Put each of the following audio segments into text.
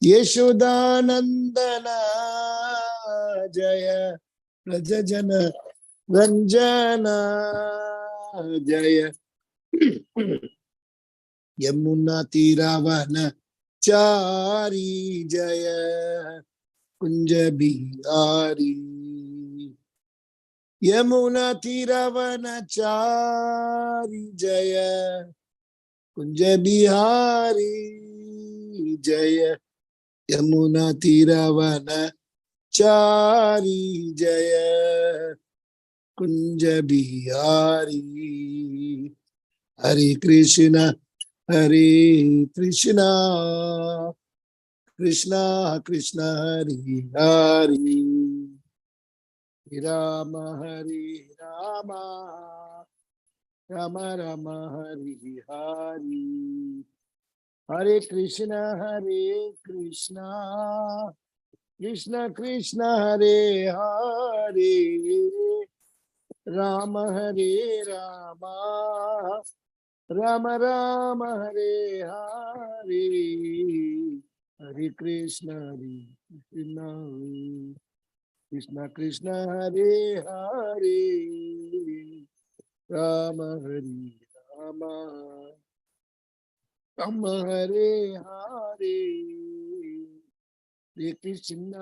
यशोदानंदना जय प्रजजन रंजना जय यमुना तीरावन चारी जय कुंज बिहारी यमुना तीरावन चारी जय कुंज बिहारी जय यमुना तीरावन चारी जय कुंज बिहारी हरे कृष्णा कृष्णा कृष्णा हरे हरे राम हरे राम राम राम हरे हरे हरे कृष्णा कृष्ण कृष्ण हरे हरे राम हरे राम राम राम हरे हरे हरे कृष्ण कृष्ण कृष्ण हरे हरे राम हरे राम राम हरे हरे हरे कृष्ण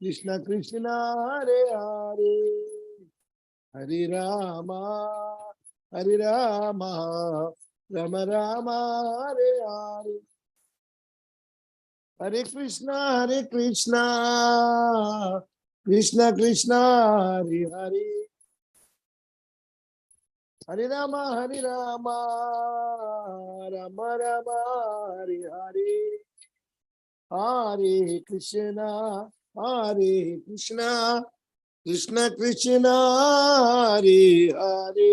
कृष्ण कृष्ण हरे हरे हरे राम राम राम हरे हरे हरे कृष्ण कृष्ण कृष्ण हरे हरे हरे राम राम राम हरे हरे हरे कृष्ण कृष्ण कृष्ण हरे हरे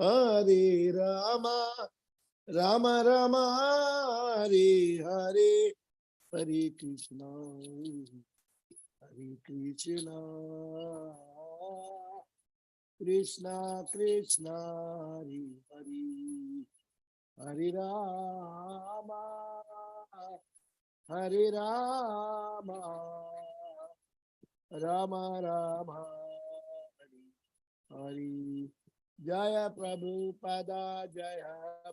हरे राम राम राम हरे हरे हरे कृष्ण कृष्ण कृष्ण हरे हरे हरे राम राम राम हरे हरे जय प्रभुपदा जय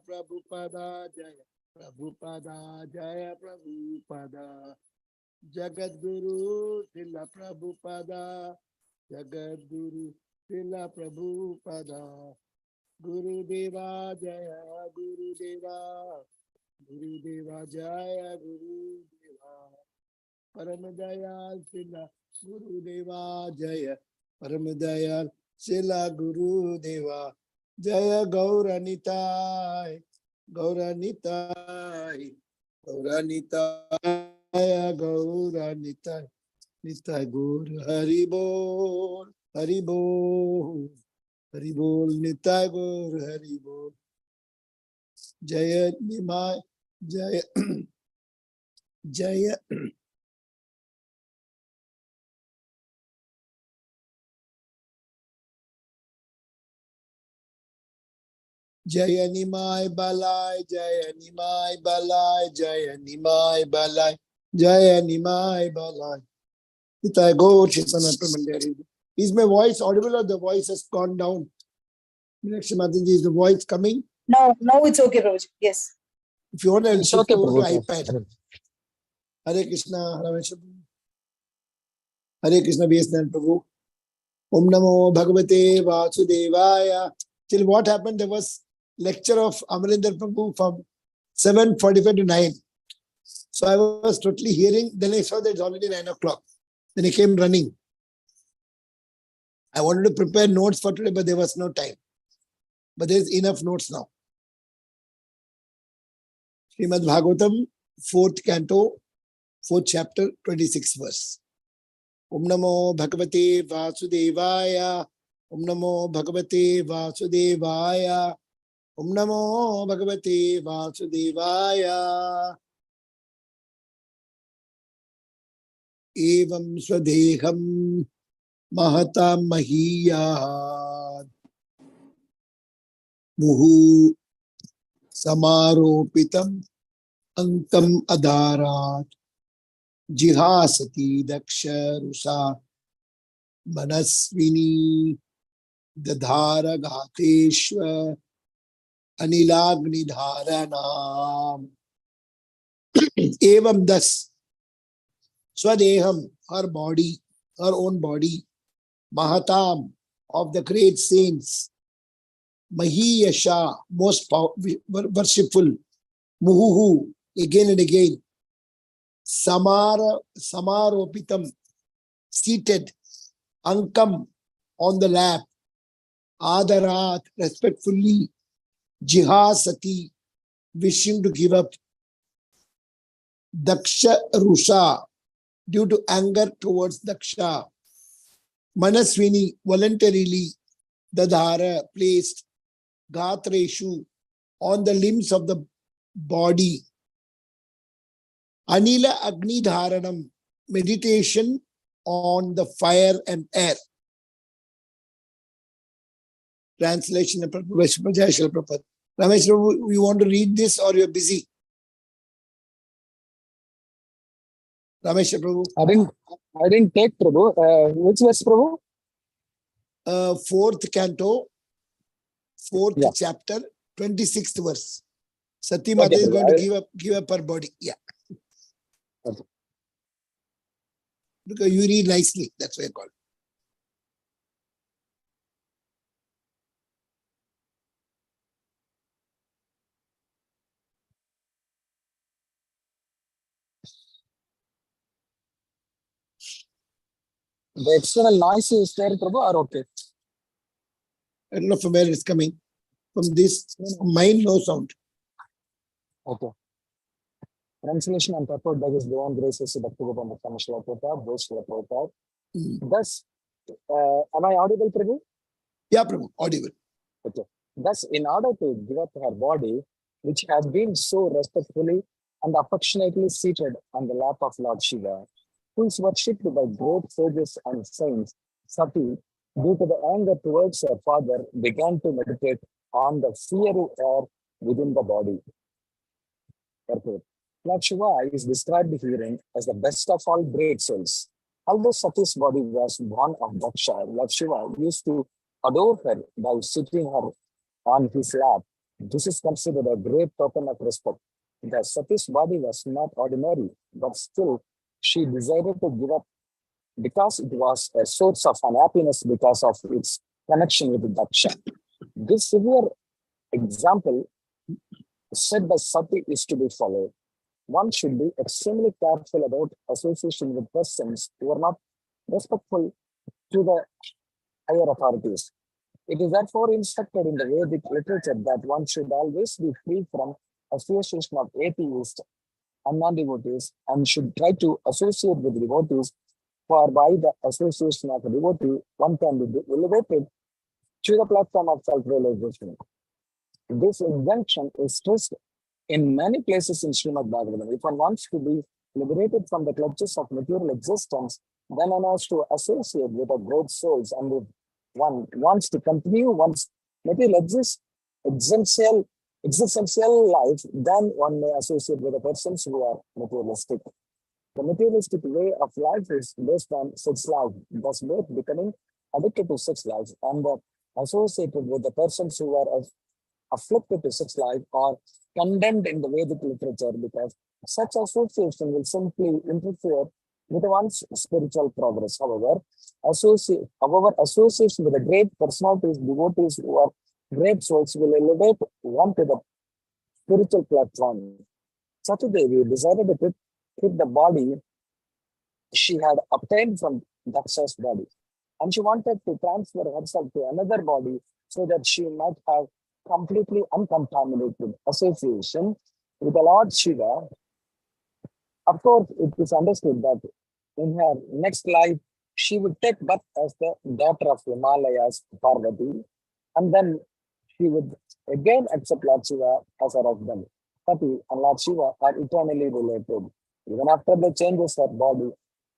प्रभुपदा जय प्रभुपदा जय प्रभुपदा जगद्गुरु श्रील प्रभुपदा जगद्गुरु श्रील प्रभुपदा गुरुदेवा जय गुरुदेवा गुरुदेवा जय गुरुदेवा परम दयाल श्रील गुरुदेवा जय परम दयाल श्रील गुरुदेवा जय गौरनिताय गौरनिताय गौरनिताय गौरनिताय निताय गौर हरि बोल हरि बोल हरि बोल निताय गौर हरि बोल जय निमाय जय जय जय निमाय बलाय जय निमाय बलाय जय निमाय बलाय जय निमाय बलाय निताय गौर चैतन्य प्रमंडल। Is my voice audible or the voice has gone down? Meenakshi Mataji, is the voice coming? No, it's okay, Prabhuji. Yes. If you want, I'll shift okay, over to iPad. Hare Krishna, Rameswar. Hare Krishna, BSN Prabhu. Om Namo Bhagavate Vasudevaya. Till what happened? There was lecture of Amarinder Prabhu from 7:45 to 9. So I was totally hearing. Then I saw that it's already 9 o'clock. Then I came running. I wanted to prepare notes for today, but there was no time. But there's enough notes now. Srimad Bhagavatam, 4th canto, 4th chapter, 26th verse. Om Namo Bhagavate Vasudevaya. Om Namo Bhagavate Vasudevaya. Om Namo Bhagavate Vasudevaya. Evam Swadeham Mahata Mahiyat Muhu Samaropitam ankam adharat jihasati daksha rusa manasvini dadhara ghateshva anilagni dharanam. Evam das swadeham, her body, her own body, mahatam, of the great saints, mahiyasha, most worshipful, muhuhu, again and again, samaropitam, seated, ankam, on the lap, adarat, respectfully, jihasati, wishing to give up, daksha rusha, due to anger towards daksha, manaswini, voluntarily, dadhara, placed, gatreshu, on the limbs of the body, anila agni dharanam, meditation on the fire and air. Translation of Prabhupada. Ramesh, you want to read this or you're busy? Ramesh Prabhu. I didn't take Prabhu. Which verse, Prabhu? Fourth canto, fourth chapter, 26th verse. Sati Mata is going to give up her body. Yeah. Okay. Because you read nicely, that's why I called. The external noise is there, Prabhu, or okay? I don't know from where it's coming. From this mind, no sound. Okay. Translation and purport by His Divine Graces, Bhakti Gopal Kamashla Prabhupada, Bhosla Prabhupada. Thus, am I audible, Prabhu? Yeah, Prabhu, audible. Okay. Thus, in order to give up her body, which has been so respectfully and affectionately seated on the lap of Lord Shiva, who is worshipped by great sages and saints, Sati, due to the anger towards her father, began to meditate on the fiery air within the body. Therefore, Lord Shiva is described herein as the best of all great souls. Although Sati's body was born of Daksha, Lord Shiva used to adore her by sitting her on his lap. This is considered a great token of respect. The Sati's body was not ordinary, but still she decided to give up because it was a source of unhappiness because of its connection with Daksha. This severe example set by Sati is to be followed. One should be extremely careful about association with persons who are not respectful to the higher authorities. It is therefore instructed in the Vedic literature that one should always be free from association of atheists and non-devotees and should try to associate with devotees, for by the association of a devotee, one can be elevated to the platform of self-realization. This injunction is stressed in many places in Srimad Bhagavatam. If one wants to be liberated from the clutches of material existence, then one has to associate with the great souls, and if one wants to continue one's material existential life, then one may associate with the persons who are materialistic. The materialistic way of life is based on sex life, thus both becoming addicted to sex life and associated with the persons who are afflicted to sex life are condemned in the Vedic literature, because such association will simply interfere with one's spiritual progress. However, association with the great personalities, devotees who are great souls will elevate one to the spiritual platform. Sati Devi decided to keep the body she had obtained from Daksha's body, and she wanted to transfer herself to another body so that she might have completely uncontaminated association with the Lord Shiva. Of course, it is understood that in her next life, she would take birth as the daughter of Himalayas, Parvati, and then she would again accept Lord Shiva as her husband. Sati and Lord Shiva are eternally related. Even after they changes her body,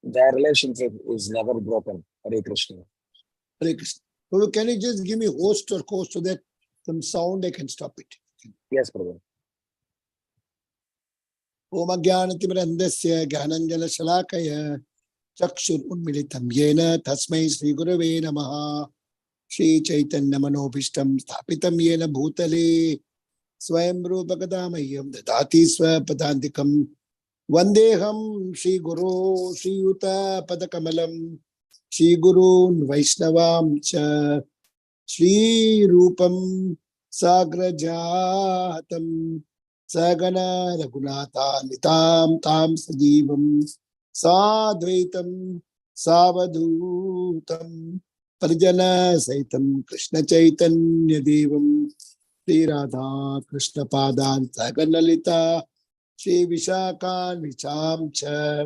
their relationship is never broken. Hare Krishna. Hare Krishna. So can you just give me host or course so that some sound I can stop it? Yes, Prabhu. Om Ajnanatimirandasya Jnananjana Shalakaya Chakshur Unmilitam Yena Tasmai Sri Gurave Namaha Shri Chaitanya Manobhishtam Sthapitam Yena Bhutale Swayam Rupakadamayam Dadati Swapadantikam Vandeham Shri Guru Shri Yuta Padakamalam Shri Gurun Vaishnavam Cha Shri Rupam Sagrajatam Sagana Raghunatha Nitam Tam Sajivam Sadvaitam Savadutam Parjana Saitam Krishna Chaitanya Devam Sri Radha Krishna Padan Saganalita Shri Vishakan Vicham Cha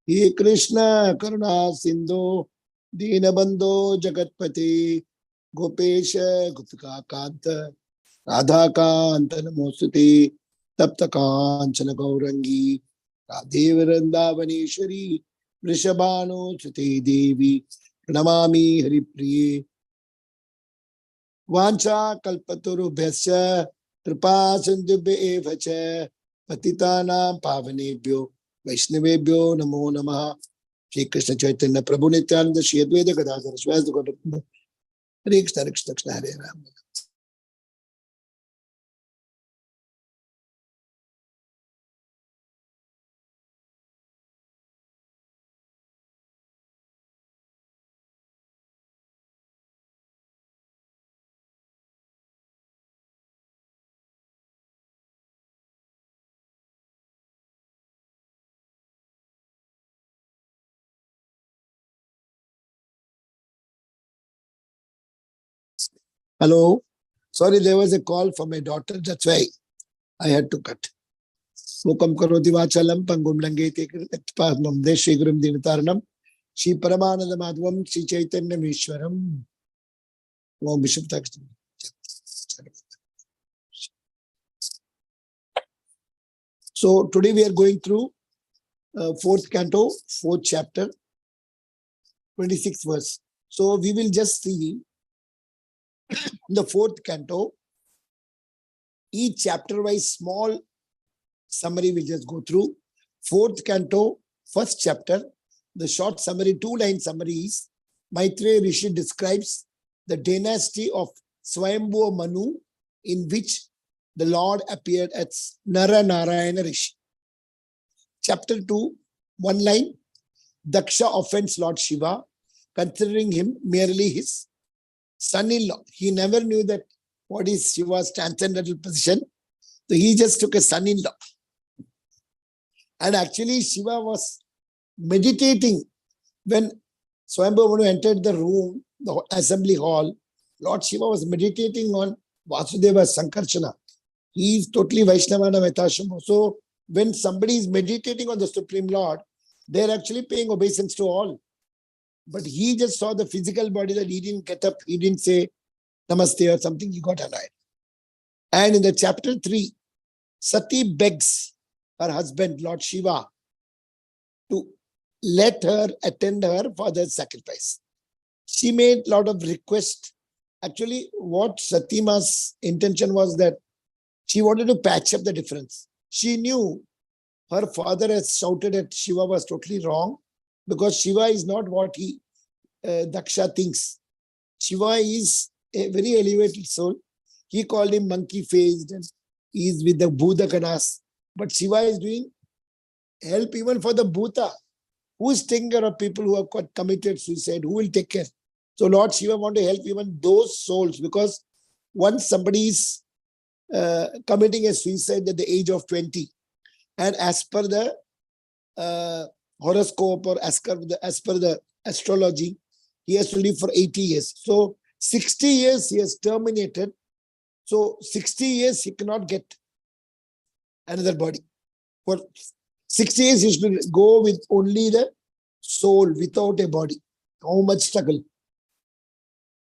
He Krishna Karuna Sindhu Dinabandho Jagatpati Gopesha Gupika Kanta Radha Kanta Namosati Tapta Kanchana Gaurangi Radhe Vrindavaneshwari Vrishabhanu Chute Devi Pranamami Haripriye Vancha Kalpaturu Bhasya Kripa Sindhubhya eva cha Patitanam Pavanebhyo Vaishnavebhyo Namo Namaha Shri Krishna Chaitanya Prabhu Nityananda Shri Advaita Gadadhara Swasthi Gauranga Hare Krishna Hare Krishna Krishna Hare Ram. Hello. Sorry, there was a call from my daughter. That's why I had to cut. Mukam karoti vachalam pangum langete kritatpasmam deshigurum dinataranam Shri Paramananda Madhvam Shri Chaitanya Mishwaram. Om Bishop Text. So today we are going through fourth canto, fourth chapter, 26th verse. So we will just see the fourth canto, each chapter wise small summary we'll just go through. Fourth canto, first chapter, the short summary, 2-line summary is Maitreya Rishi describes the dynasty of Swayambhuva Manu in which the Lord appeared as Nara Narayana Rishi. Chapter 2, 1 line, Daksha offends Lord Shiva, considering him merely his son-in-law. He never knew that what is Shiva's transcendental position. So he just took a son-in-law. And actually Shiva was meditating when Swayambhuva Manu entered the room, the assembly hall. Lord Shiva was meditating on Vasudeva Sankarshana. He is totally Vaishnavana Vaitashama. So when somebody is meditating on the Supreme Lord, they're actually paying obeisance to all. But he just saw the physical body that he didn't get up, he didn't say Namaste or something, he got annoyed. And in the chapter 3, Sati begs her husband, Lord Shiva, to let her attend her father's sacrifice. She made a lot of requests. Actually, what Satima's intention was that she wanted to patch up the difference. She knew her father has shouted at Shiva was totally wrong because Shiva is not what he, Daksha thinks. Shiva is a very elevated soul. He called him monkey-faced and he is with the Bhutaganas. But Shiva is doing help even for the Bhuta. Who is taking care of people who have committed suicide? Who will take care? So Lord Shiva want to help even those souls because once somebody is committing a suicide at the age of 20, and as per the horoscope or as per the astrology, he has to live for 80 years. So 60 years he has terminated. So 60 years he cannot get another body. For 60 years he should go with only the soul without a body. How much struggle.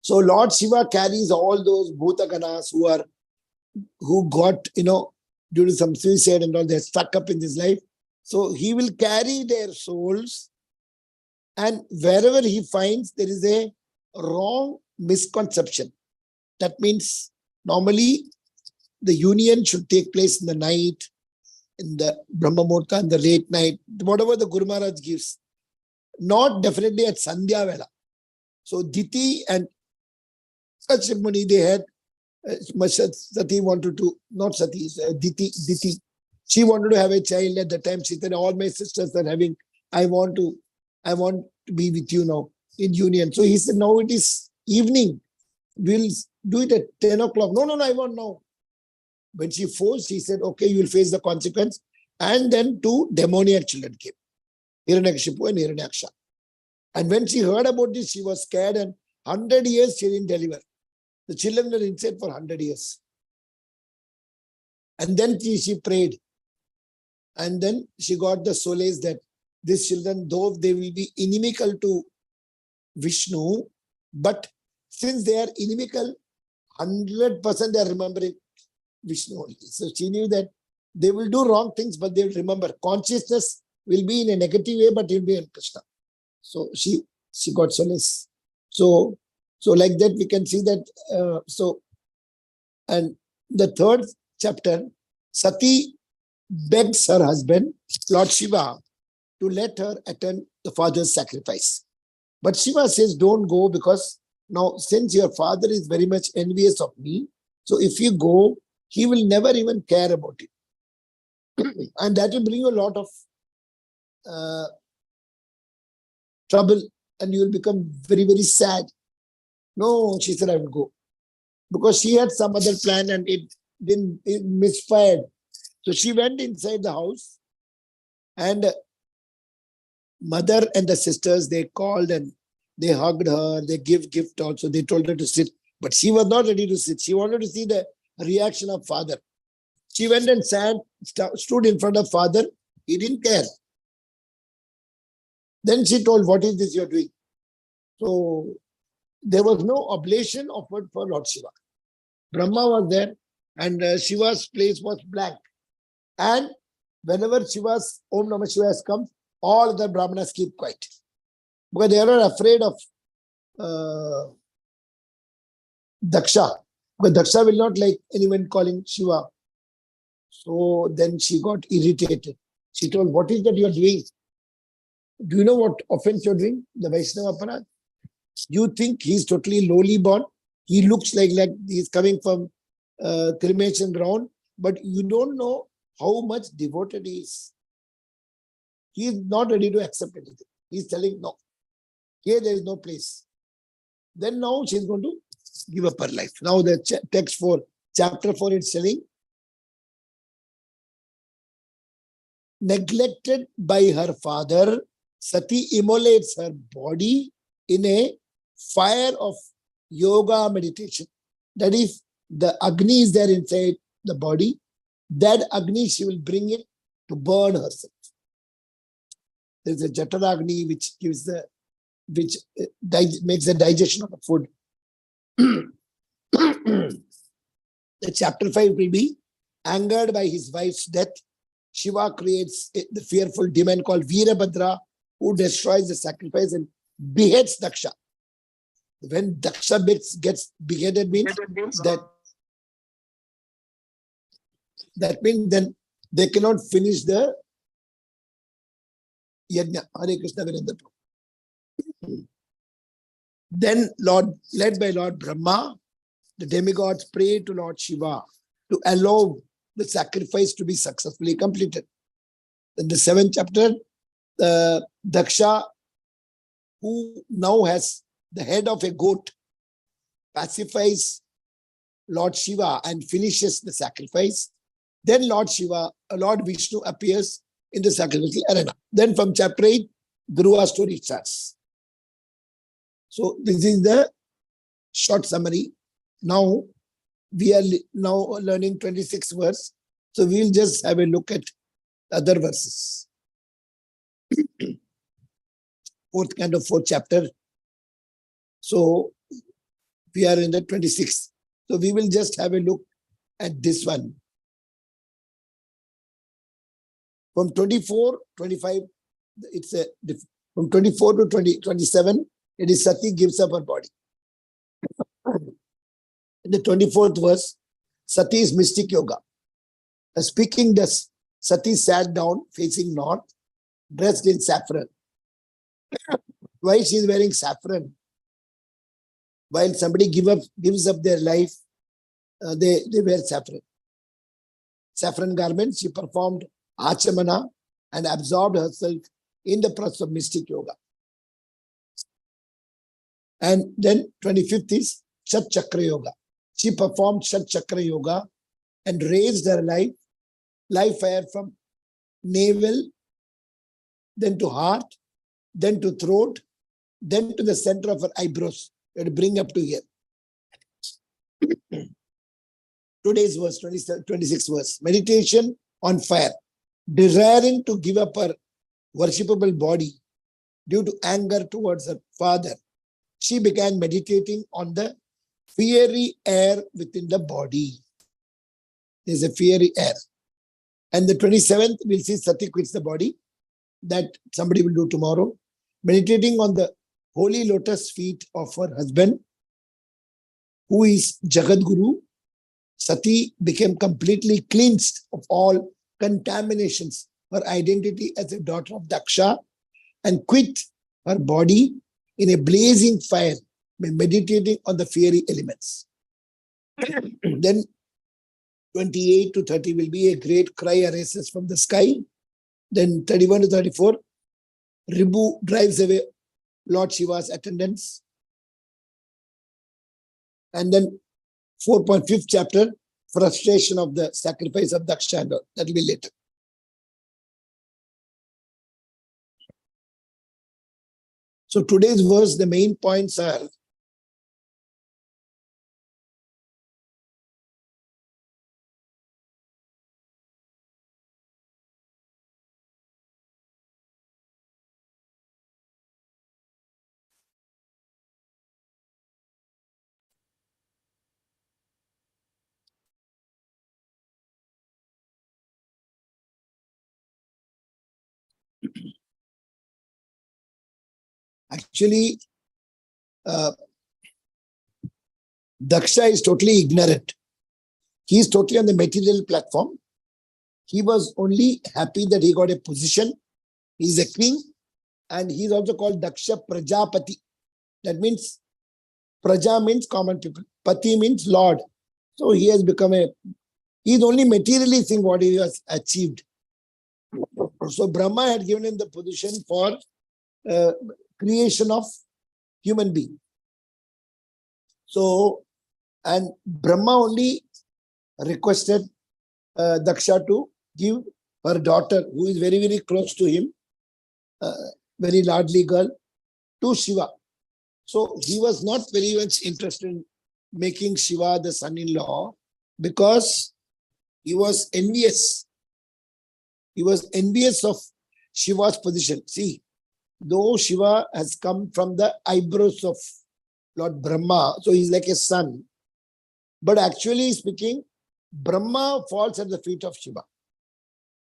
So Lord Shiva carries all those Bhutaganas who got, due to some suicide and all, they're stuck up in this life. So he will carry their souls, and wherever he finds there is a wrong misconception. That means normally the union should take place in the night, in the Brahma Muhurta, in the late night, whatever the Guru Maharaj gives. Not definitely at Sandhya Vela. So Diti and Kashmuni, they had Sati wanted to, not Sati, Diti. She wanted to have a child at the time. She said, all my sisters are having, I want to be with you now in union. So he said, now it is evening. We'll do it at 10 o'clock. No, I want now. When she forced, he said, okay, you will face the consequence. And then two demoniac children came, Hiranyakashipu and Hiranyaksha. And when she heard about this, she was scared, and 100 years she didn't deliver. The children were inside for 100 years. And then she prayed. And then she got the solace that these children, though they will be inimical to Vishnu, but since they are inimical, 100% they are remembering Vishnu only. So she knew that they will do wrong things, but they will remember. Consciousness will be in a negative way, but it will be in Krishna. So she got solace. So like that, we can see that. And the third chapter, Sati begs her husband, Lord Shiva, to let her attend the father's sacrifice. But Shiva says, don't go, because now since your father is very much envious of me, so if you go, he will never even care about it. And that will bring you a lot of trouble, and you will become very, very sad. No, she said, I will go. Because she had some other plan and it misfired. So she went inside the house, and mother and the sisters, they called and they hugged her, they gave gift also. They told her to sit, but she was not ready to sit. She wanted to see the reaction of father. She went and stood in front of father. He didn't care. Then she told, what is this you're doing? So there was no oblation offered for Lord Shiva. Brahma was there, and Shiva's place was blank. And whenever Shiva's Om Namah Shivaya has come, all the Brahmanas keep quiet. Because they are afraid of Daksha. But Daksha will not like anyone calling Shiva. So then she got irritated. She told, what is that you are doing? Do you know what offense you are doing? The Vaishnava Aparad. You think he's totally lowly born. He looks like he's coming from cremation ground. But you don't know how much devoted he is. He is not ready to accept anything. He's telling, no. Here there is no place. Then now she's going to give up her life. Now the text for chapter 4 is telling, neglected by her father, Sati immolates her body in a fire of yoga meditation. That is, the Agni is there inside the body. That Agni she will bring in to burn herself. There is a Jataragni which makes the digestion of the food. The chapter 5 will be, angered by his wife's death, Shiva creates the fearful demon called Veerabhadra, who destroys the sacrifice and beheads Daksha. When Daksha gets beheaded means that means then they cannot finish the yajna. Hare Krishna Virendra. Then led by Lord Brahma, the demigods pray to Lord Shiva to allow the sacrifice to be successfully completed. In the 7th chapter, Daksha, who now has the head of a goat, pacifies Lord Shiva and finishes the sacrifice. Then Lord Vishnu appears in the sacrificial arena. Then from chapter 8, Dhruva story starts. So this is the short summary. Now we are learning 26th verse. So we'll just have a look at other verses. Fourth chapter. So we are in the 26th. So we will just have a look at this one. From 24, 25, it's from 24 to 27, it is Sati gives up her body. In the 24th verse, Sati is mystic yoga. Speaking thus, Sati sat down facing north, dressed in saffron. Why she is wearing saffron? While somebody gives up their life, they wear saffron. Saffron garments, she performed achamana and absorbed herself in the process of mystic yoga. And then 25th is Shat Chakra Yoga. She performed Shat Chakra Yoga and raised her life fire from navel, then to heart, then to throat, then to the center of her eyebrows. You have to bring up to here. Today's verse, 26th verse. Meditation on fire. Desiring to give up her worshipable body due to anger towards her father, she began meditating on the fiery air within the body. There's a fiery air. And the 27th, we'll see Sati quits the body. That somebody will do tomorrow. Meditating on the holy lotus feet of her husband, who is Jagadguru, Sati became completely cleansed of all contaminations, her identity as a daughter of Daksha, and quit her body in a blazing fire by meditating on the fiery elements. Then 28 to 30 will be a great cry arises from the sky. Then 31 to 34, Ribu drives away Lord Shiva's attendants. And then 4.5th chapter, frustration of the sacrifice of Daksha. That will be later. So today's verse, the main points are actually Daksha is totally ignorant. He is totally on the material platform. He was only happy that he got a position. He is a king, and he is also called Daksha Prajapati. That means Praja means common people. Pati means Lord. So he has become he is only materially seeing what he has achieved. So Brahma had given him the position for creation of human being. So, and Brahma only requested Daksha to give her daughter, who is very, very close to him, very largely girl, to Shiva. So he was not very much interested in making Shiva the son-in-law because he was envious. He was envious of Shiva's position. See, though Shiva has come from the eyebrows of Lord Brahma, so he's like a son. But actually speaking, Brahma falls at the feet of Shiva.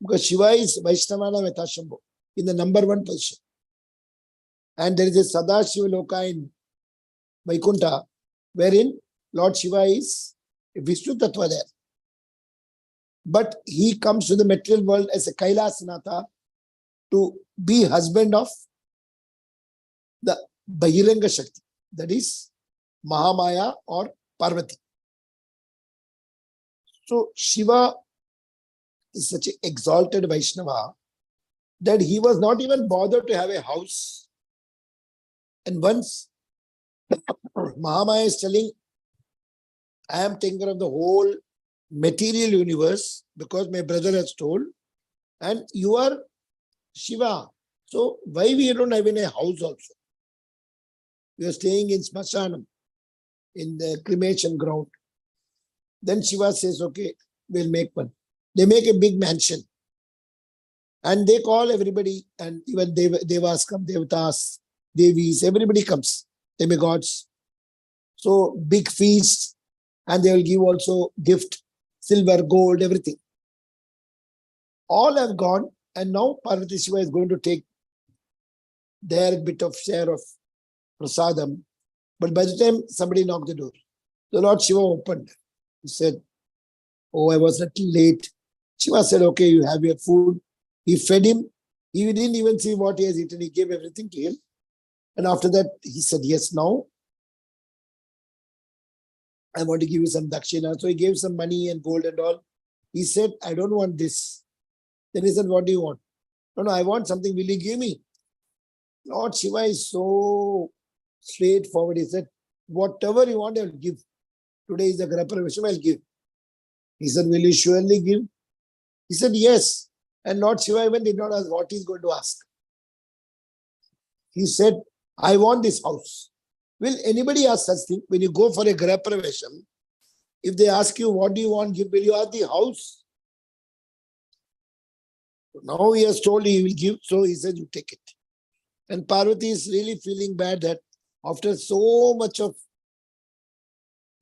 Because Shiva is Vaishnavana Vetashambho in the number one position. And there is a Sadashiva Loka in Vaikuntha, wherein Lord Shiva is Vishnu Tattva there. But he comes to the material world as a Kailasanatha to be husband of the Bahiranga Shakti, that is Mahamaya or Parvati. So Shiva is such an exalted Vaishnava that he was not even bothered to have a house. And once Mahamaya is telling, I am taking care of the whole material universe because my brother has told, and you are Shiva. So why we don't have in a house also? We are staying in Smashanam, in the cremation ground. Then Shiva says, okay, we'll make one. They make a big mansion. And they call everybody, and even Devas come, Devatas, Devis, everybody comes, demigods. So big feast, and they will give also gift, silver, gold, everything. All have gone, and now Parvati Shiva is going to take their bit of share of prasadam. But by the time somebody knocked the door, the Lord Shiva opened. He said, Oh, I was a little late. Shiva said, okay, you have your food. He fed him. He didn't even see what he has eaten. He gave everything to him. And after that, he said, yes, now I want to give you some dakshina. So he gave some money and gold and all. He said, I don't want this. Then he said, what do you want? No, I want something. Will you give me? Lord Shiva is so straightforward. He said, whatever you want, I will give. Today is the Grapravesh, I'll give. He said, will you surely give? He said, yes. And Lord Shiva even did not ask what he's going to ask. He said, I want this house. Will anybody ask such thing? When you go for a Grapravesham, if they ask you, what do you want, give, will you ask the house? Now he has told he will give, so he said, you take it. And Parvati is really feeling bad that after so much of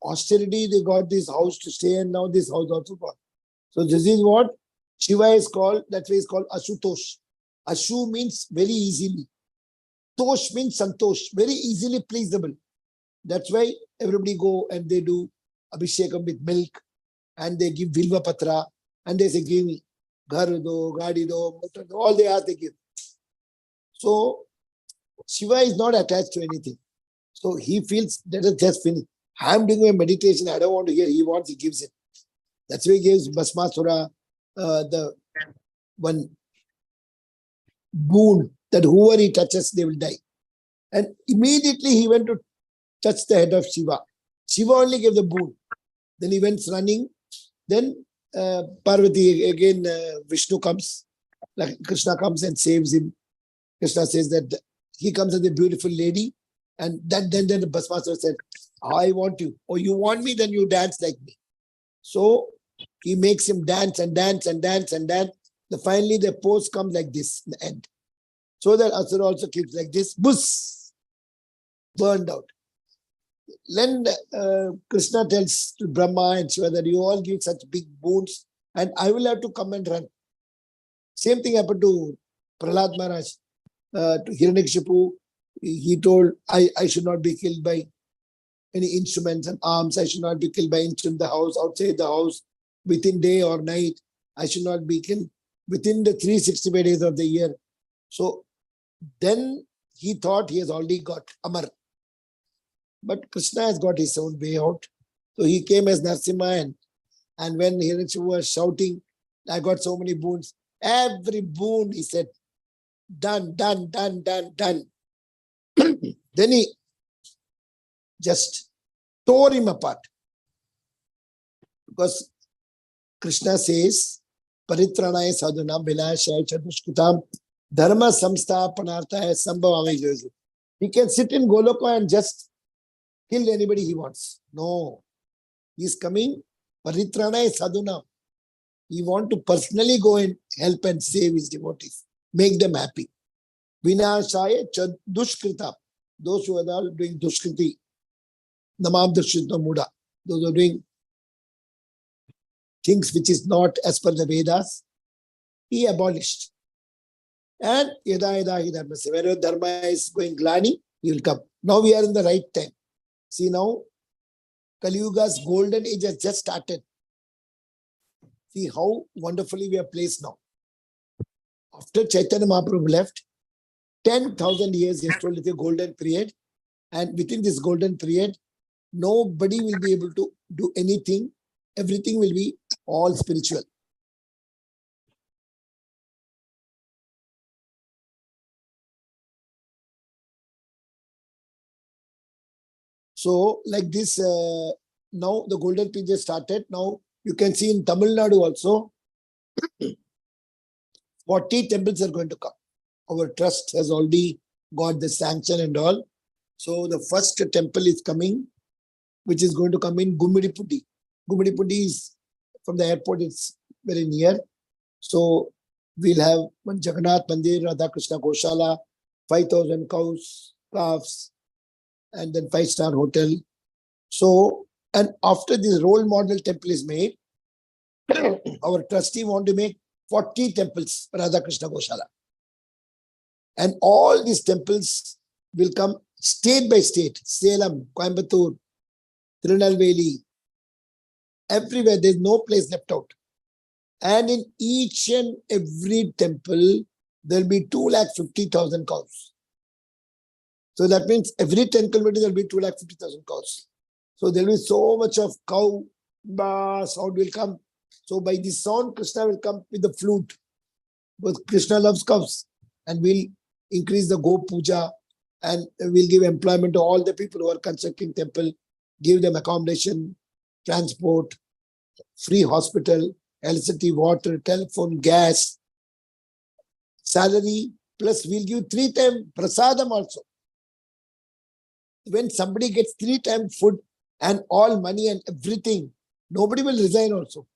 austerity, they got this house to stay, and now this house also got. So this is what Shiva is called, that way is called Ashutosh. Ashu means very easily. Tosh means Santosh, very easily pleasable. That's why everybody go and they do Abhishekam with milk, and they give Vilva Patra, and they say, give me Ghar do, Gadi do, motor do, all they ask, they give. So Shiva is not attached to anything. So he feels that is just finished. I am doing a meditation, I don't want to hear, he wants, he gives it. That's why he gives Bhasmasura the one boon that whoever he touches, they will die. And immediately he went to touch the head of Shiva. Shiva only gave the boon. Then he went running. Then Parvati, again Vishnu comes, like Krishna comes and saves him. Krishna says that he comes as a beautiful lady. And then the Bhasmasura said, I want you. Oh, you want me? Then you dance like me. So he makes him dance and dance and dance and dance. Finally, the pose comes like this in the end. So that Asura also keeps like this, bus, burned out. Then Krishna tells to Brahma and Shiva that you all give such big boons and I will have to come and run. Same thing happened to Prahlad Maharaj, to Hiranyakashipu. He told, I should not be killed by any instruments and arms. I should not be killed by in the house, outside the house, within day or night. I should not be killed within the 365 days of the year. So then he thought he has already got Amar. But Krishna has got his own way out. So he came as Narsimha, and when Hiranyakashipu was shouting, I got so many boons. Every boon, he said, done, done, done, done, done. Then he just tore him apart. Because Krishna says, Paritranaya sadhunam vinashaya chadushkutam dharma samsthapanarthaya sambhavami. He can sit in Goloka and just kill anybody he wants. No. He is coming, Paritranaya sadhunam. He wants to personally go and help and save his devotees. Make them happy. Vinashaya chadushkritam. Those who are all doing dushkriti. Namam Dushkrita Muda. Those who are doing things which is not as per the Vedas, he abolished. And yada yada hi dharma. Wherever dharma is going glani, he will come. Now we are in the right time. See now, Kali Yuga's golden age has just started. See how wonderfully we are placed now. After Chaitanya Mahaprabhu left, 10,000 years he has told it's a golden period. And within this golden period, nobody will be able to do anything. Everything will be all spiritual. So like this, now the golden period started. Now you can see in Tamil Nadu also, 40 temples are going to come. Our trust has already got the sanction and all. So the first temple is coming, which is going to come in Gummidipudi. Gummidipudi is from the airport, it's very near. So we'll have one Jagannath Mandir, Radha Krishna Goshala, 5,000 cows, calves, and then 5-star hotel. So, and after this role model temple is made, our trustee want to make 40 temples, Radha Krishna Goshala. And all these temples will come state by state, Salem, Coimbatore, Tirunelveli, Everywhere, there's no place left out. And in each and every temple, there'll be 250,000 cows. So that means every 10 kilometers, there'll be 250,000 cows. So there'll be so much of cow sound will come. So by this sound, Krishna will come with the flute. Because Krishna loves cows. And we'll increase the Go Puja and we'll give employment to all the people who are constructing temple, give them accommodation, transport, free hospital, electricity, water, telephone, gas, salary, plus we'll give 3 times prasadam also. When somebody gets 3 times food and all money and everything, nobody will resign also.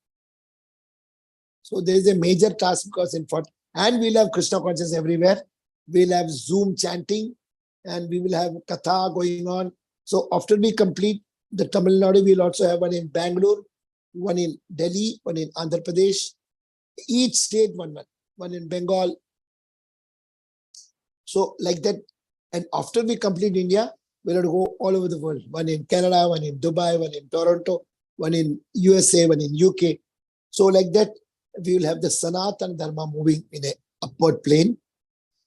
So there is a major task because in front, and we'll have Krishna consciousness everywhere. We'll have Zoom chanting and we will have Katha going on. So after we complete the Tamil Nadu, we'll also have one in Bangalore, one in Delhi, one in Andhra Pradesh, each state one in Bengal. So like that. And after we complete India, we'll have to go all over the world. One in Canada, one in Dubai, one in Toronto, one in USA, one in UK. So like that, we will have the Sanatana Dharma moving in a upward plane.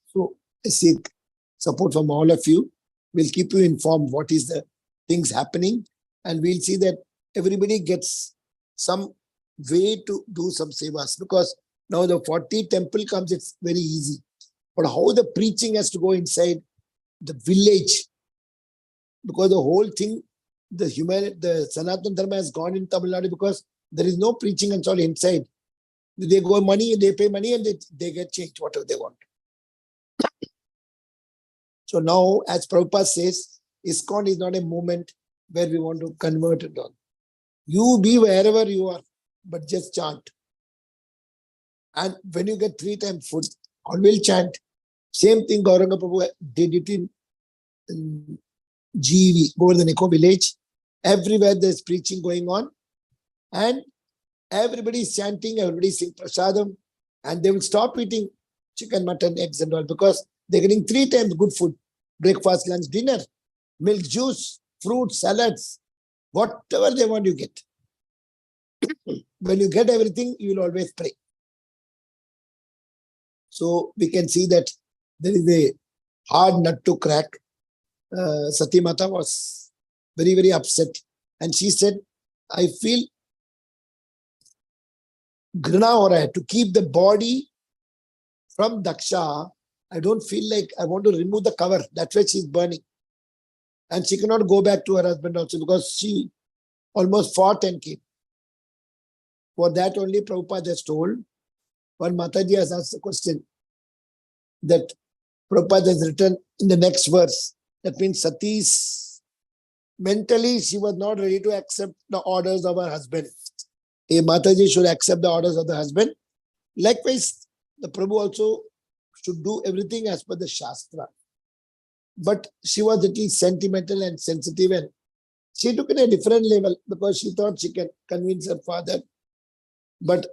So I seek support from all of you. We'll keep you informed what is the things happening. And we'll see that everybody gets some way to do some sevas. Because now the 40 temple comes, it's very easy. But how the preaching has to go inside the village, because the whole thing, the Sanatana Dharma has gone in Tamil Nadu because there is no preaching and all inside. They go money, they pay money and they get changed whatever they want. So now, as Prabhupada says, ISKCON is not a movement where we want to convert it all. You be wherever you are, but just chant. And when you get 3 times food, all will chant. Same thing Gauranga Prabhu did it in GV, Govardhan Eco Village. Everywhere there's preaching going on. And everybody is chanting, everybody is saying prasadam. And they will stop eating chicken, mutton, eggs and all because they're getting 3 times good food. Breakfast, lunch, dinner, milk, juice, fruit, salads, whatever they want you get. When you get everything, you will always pray. So we can see that there is a hard nut to crack. Sati Mata was very, very upset. And she said, I feel grana ho raha hai to keep the body from Daksha. I don't feel like I want to remove the cover. That's why she's burning. And she cannot go back to her husband also because she almost fought and came. For that only Prabhupada has told. When Mataji has asked the question that Prabhupada has written in the next verse. That means Sati's mentally she was not ready to accept the orders of her husband. A Mataji should accept the orders of the husband. Likewise, the Prabhu also should do everything as per the Shastra. But she was a little sentimental and sensitive and she took it a different level because she thought she can convince her father. But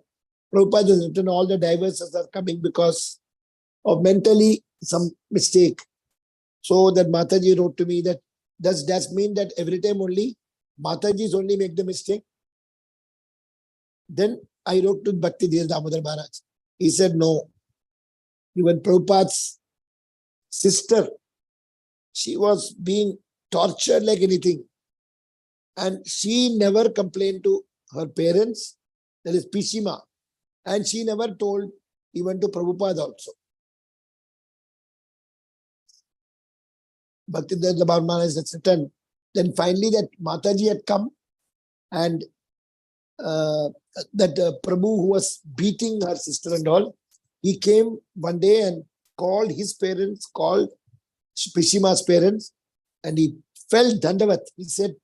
Prabhupada has written all the divorces are coming because of mentally some mistake. So that Mataji wrote to me that does that mean that every time only Matajis only make the mistake? Then I wrote to Bhakti Dhir Damodar Maharaj. He said no. Even Prabhupada's sister, she was being tortured like anything. And she never complained to her parents, that is Pishima. And she never told even to Prabhupada also. Bhakti Damodar Maharaj has written. Then finally that Mataji had come and that Prabhu who was beating her sister and all, he came one day and called his parents, called Pishima's parents, and he fell Dandavat. He said,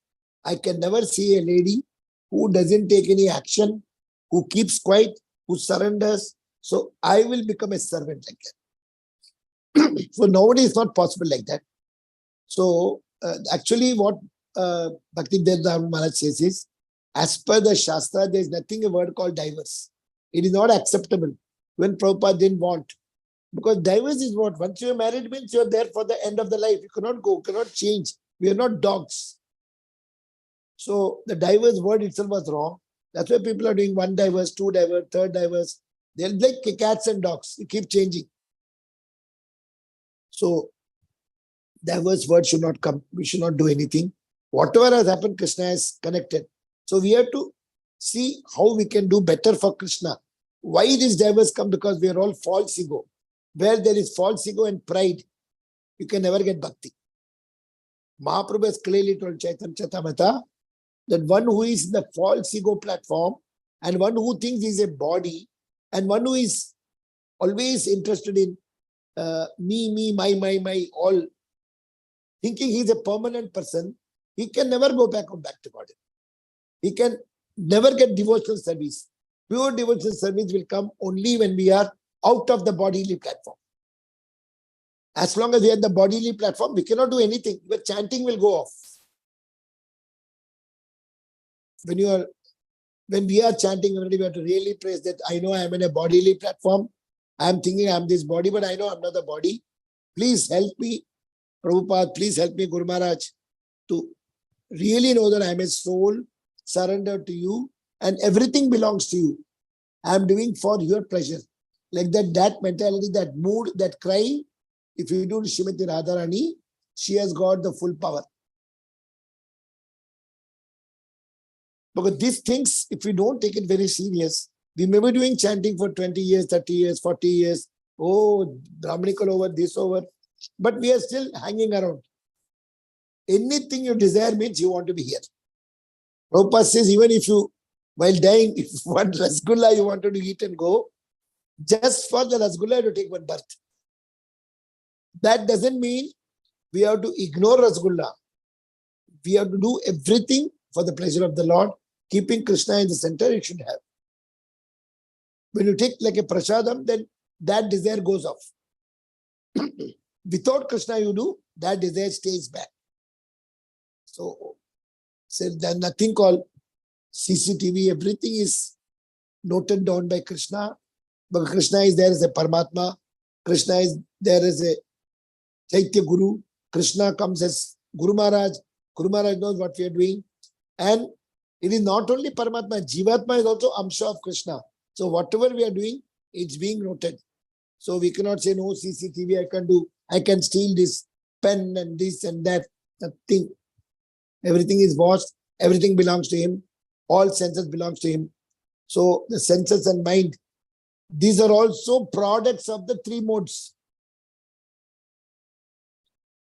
I can never see a lady who doesn't take any action, who keeps quiet, who surrenders. So I will become a servant like that. So nowadays it's not possible like that. So actually what Bhakti Devdar Maharaj says is, as per the Shastra, there is nothing a word called divorce. It is not acceptable. When Prabhupada didn't want. Because divorce is what? Once you are married means you are there for the end of the life. You cannot go, cannot change. We are not dogs. So the divorce word itself was wrong. That's why people are doing one divorce, two divorce, third divorce. They're like cats and dogs. You keep changing. So diverse word should not come. We should not do anything. Whatever has happened, Krishna is connected. So we have to see how we can do better for Krishna. Why these diverse come? Because we are all false ego. Where there is false ego and pride, you can never get bhakti. Mahaprabhu has clearly told Chaitanya Charitamrita that one who is in the false ego platform and one who thinks is a body and one who is always interested in me, my, all, thinking he's a permanent person, he can never go back to God. He can never get devotional service. Pure devotional service will come only when we are out of the bodily platform. As long as we are in the bodily platform, we cannot do anything. Your chanting will go off. When we are chanting, we have to really praise that I know I am in a bodily platform. I am thinking I am this body, but I know I am not the body. Please help me, Prabhupada. Please help me, Guru Maharaj, to really know that I am a soul surrendered to you and everything belongs to you. I am doing for your pleasure. Like that mentality, that mood, that crying, if you do Srimati Radharani, she has got the full power. Because these things, if we don't take it very serious, we may be doing chanting for 20 years, 30 years, 40 years. Oh, Brahmanical over, this over. But we are still hanging around. Anything you desire means you want to be here. Prabhupada says, even if you, while dying, if one rasgulla you wanted to eat and go, just for the rasgulla to take one birth. That doesn't mean we have to ignore rasgulla. We have to do everything for the pleasure of the Lord, keeping Krishna in the center. It should have. When you take like a prasadam, then that desire goes off. Without Krishna, you do, that desire stays back. So there's nothing called CCTV. Everything is noted down by Krishna. But Krishna is there as a Paramatma. Krishna is there as a Chaitya Guru. Krishna comes as Guru Maharaj. Guru Maharaj knows what we are doing. And it is not only Paramatma, Jivatma is also Amsha of Krishna. So whatever we are doing, it's being noted. So we cannot say, no, CCTV, I can steal this pen and this and that. Nothing. Everything is washed. Everything belongs to him. All senses belongs to him. So the senses and mind, these are also products of the three modes.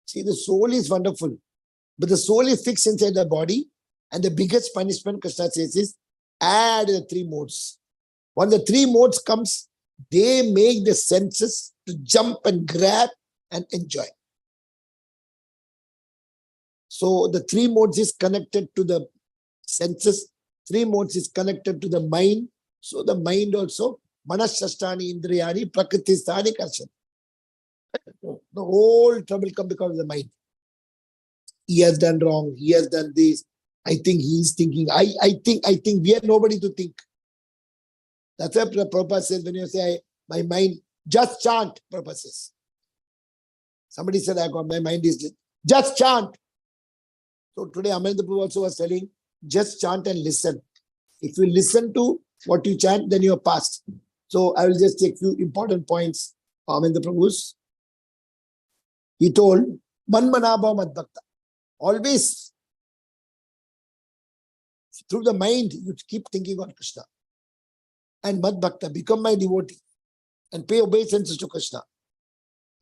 See, the soul is wonderful, but the soul is fixed inside the body. And the biggest punishment, Krishna says, is add the three modes. When the three modes comes, they make the senses to jump and grab and enjoy. So the three modes is connected to the senses. Three modes is connected to the mind. So the mind also, manashashtani indriyani prakriti-sthani karshan. The whole trouble comes because of the mind. He has done wrong. He has done this. I think he is thinking. I think. We are nobody to think. That's why Prabhupada says, when you say, my mind, just chant, Prabhupada says. Somebody said, my mind is just chant. So today, Amarendra Prabhu also was telling, just chant and listen. If you listen to what you chant, then you are past. So I will just take few important points. Amarendra Prabhu's. He told, Man manabha mad bhakta. Always, through the mind, you keep thinking on Krishna. And mad bhakta, become my devotee. And pay obeisance to Krishna.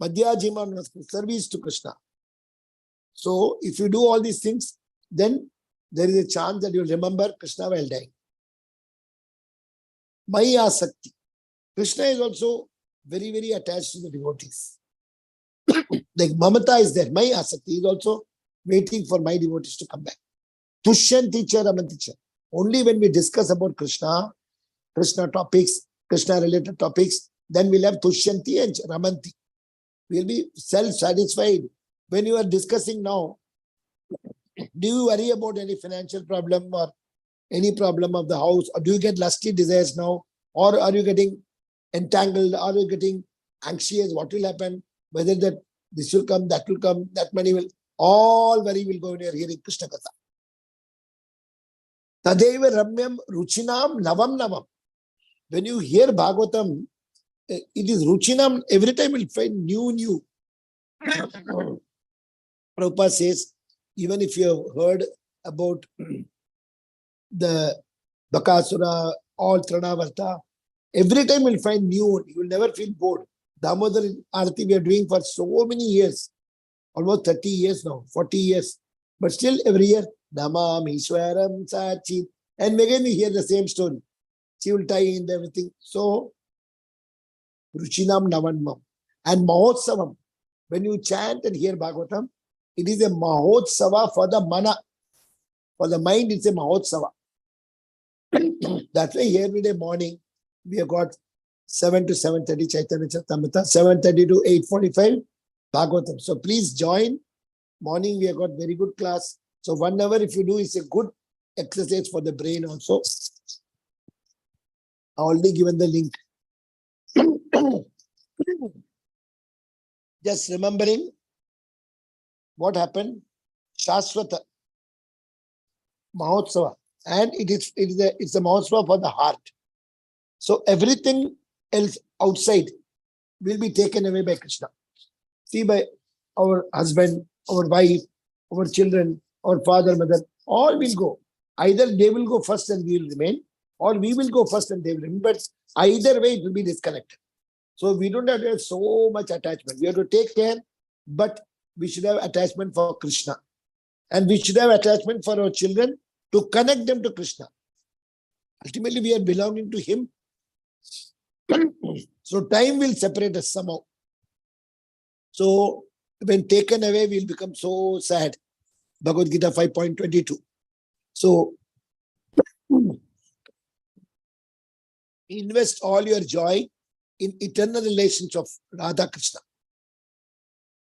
Madhyajiman, service to Krishna. So if you do all these things, then there is a chance that you'll remember Krishna while dying. Maya Sakti. Krishna is also very, very attached to the devotees. Like Mamata is there. Maya Sakti is also waiting for my devotees to come back. Tushyanti cha ramanti cha. Only when we discuss about Krishna topics, Krishna related topics, then we'll have Tushyanti and Ramanti. We'll be self-satisfied. When you are discussing now, do you worry about any financial problem or any problem of the house? Or do you get lusty desires now? Or are you getting entangled? Are you getting anxious? What will happen? Whether that this will come, that money will, all worry will go in your hearing Krishna Katha. Tadeva Ramyam Ruchinam Navam Navam. When you hear Bhagavatam, it is Ruchinam, every time you'll find new. Prabhupada says, even if you have heard about the Bakasura, all Tranavarta, every time you'll find new, you will never feel bored. Damodar Arati we are doing for so many years, almost 30 years now, 40 years. But still every year, Namam Ishwaram Sachi. And again we hear the same story. She will tie in everything. So, Ruchinam Navanmam. And Mahotsavam. When you chant and hear Bhagavatam, it is a Mahotsava for the mana. For the mind, it's a Mahotsava. That's why every day morning, we have got 7 to 7:30 Chaitanya Charitamrita, 7:30 to 8:45 Bhagavatam. So please join. Morning, we have got very good class. So 1 hour, if you do, it's a good exercise for the brain also. I already given the link. Just remembering what happened, Shaswata Mahotsava, and it's a Mahotsava for the heart. So everything else outside will be taken away by Krishna. See, by our husband, our wife, our children, our father, mother, all will go. Either they will go first and we will remain, or we will go first and they will remain. But either way, it will be disconnected. So we don't have to have so much attachment. We have to take care, but we should have attachment for Krishna. And we should have attachment for our children to connect them to Krishna. Ultimately, we are belonging to Him. So time will separate us somehow. So when taken away, we'll become so sad. Bhagavad Gita 5.22. So invest all your joy in eternal relations of Radha Krishna.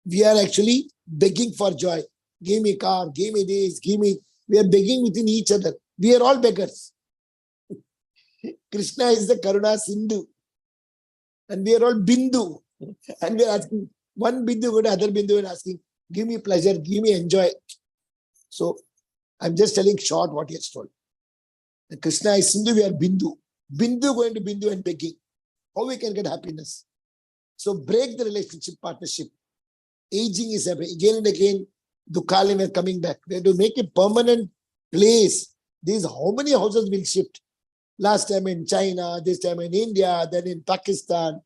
We are actually begging for joy. Give me car, give me this, give me. We are begging within each other. We are all beggars. Krishna is the Karuna Sindhu. And we are all Bindu. And we are asking, one Bindu go to other Bindu and asking, give me pleasure, give me enjoy. So I'm just telling short what he has told. And Krishna is Sindhu, we are Bindu. Bindu going to Bindu and begging. How we can get happiness? So break the relationship partnership. Aging is happening. Again and again, Dukhalim are coming back. We have to make a permanent place. These how many houses will shift? Last time in China, this time in India, then in Pakistan.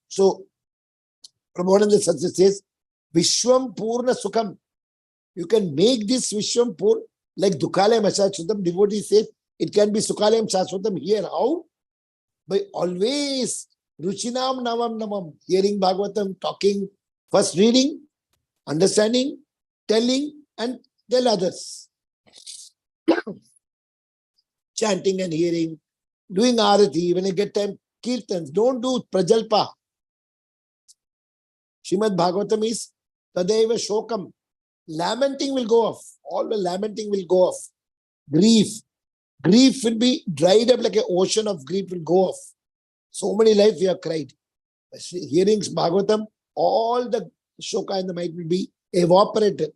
So, Prabhupada says, Vishwam Purna Sukham. You can make this Vishwam Purna, like Dukhalayam Ashashwatam, devotee says, it can be Sukhalayam Shashwatam here. How? By always Ruchinam Navam Namam, hearing Bhagavatam, talking, first reading, understanding, telling, and tell others. Chanting and hearing, doing arati, when you get time, kirtans. Don't do prajalpa. Srimad Bhagavatam is Tadeva Shokam. Lamenting will go off. All the lamenting will go off. Grief. Grief will be dried up like an ocean of grief will go off. So many lives we have cried. Hearing Bhagavatam, all the shoka in the mind will be evaporated.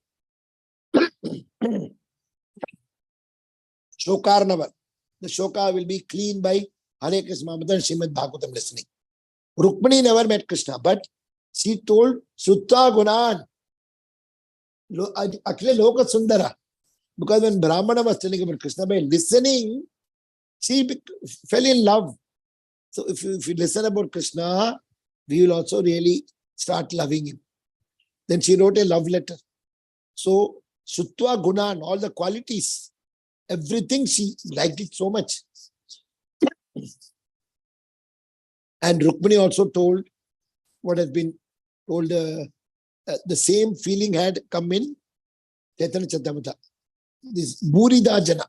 Shokarnava. The shoka will be cleaned by Hare Krishna and Srimad Bhagavatam listening. Rukmini never met Krishna, but she told Sutta Gunan, Akhle Loka Sundara. Because when Brahmana was telling about Krishna, by listening, she fell in love. So if you listen about Krishna, we will also really start loving him. Then she wrote a love letter. So Sutta Gunan, all the qualities, everything she liked it so much. And Rukmini also told what has been told, the same feeling had come in Chaitanya Charitamrita. This Burida Jana.